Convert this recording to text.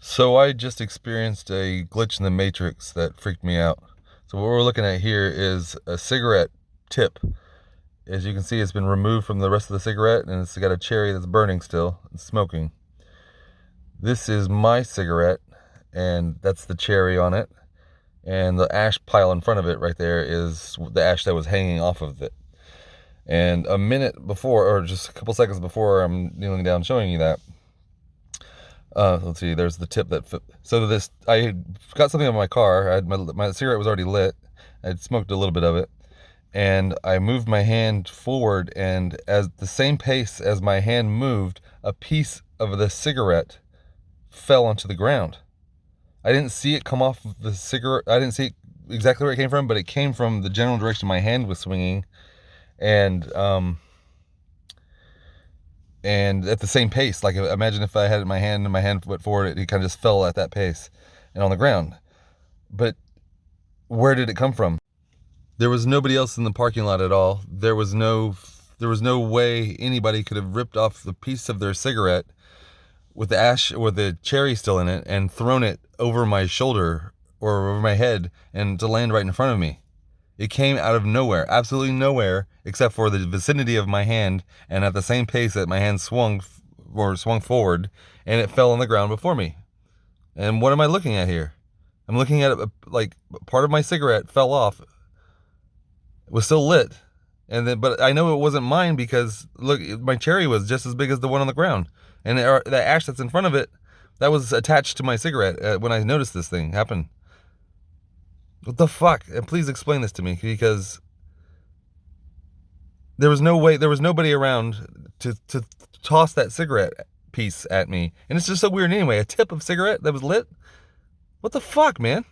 So I just experienced a glitch in the matrix that freaked me out. So what we're looking at here is a cigarette tip. As you can see, it's been removed from the rest of the cigarette and it's got a cherry that's burning still and smoking. This is my cigarette and that's the cherry on it. And the ash pile in front of it right there is the ash that was hanging off of it. And a minute before, or just a couple seconds before I'm kneeling down showing you that, let's see, there's the tip that so this, I got something on my car. I had my cigarette was already lit. I'd smoked a little bit of it, and I moved my hand forward, and as the same pace as my hand moved, a piece of the cigarette fell onto the ground. I didn't see it come off of the cigarette. I didn't see exactly where it came from, but it came from the general direction my hand was swinging, and at the same pace. Like, imagine if I had it in my hand and my hand went forward, it kind of just fell at that pace and on the ground. But where did it come from? There was nobody else in the parking lot at all. There was no way anybody could have ripped off the piece of their cigarette with the ash or the cherry still in it and thrown it over my shoulder or over my head and to land right in front of me. It came out of nowhere, absolutely nowhere, except for the vicinity of my hand, and at the same pace that my hand swung forward, and it fell on the ground before me. And what am I looking at here? I'm looking at it like part of my cigarette fell off. It was still lit, and then but I know it wasn't mine because look, my cherry was just as big as the one on the ground, and the ash that's in front of it, that was attached to my cigarette when I noticed this thing happen. What the fuck? And please explain this to me, because there was no way, there was nobody around to toss that cigarette piece at me. And it's just so weird anyway. A tip of cigarette that was lit? What the fuck, man?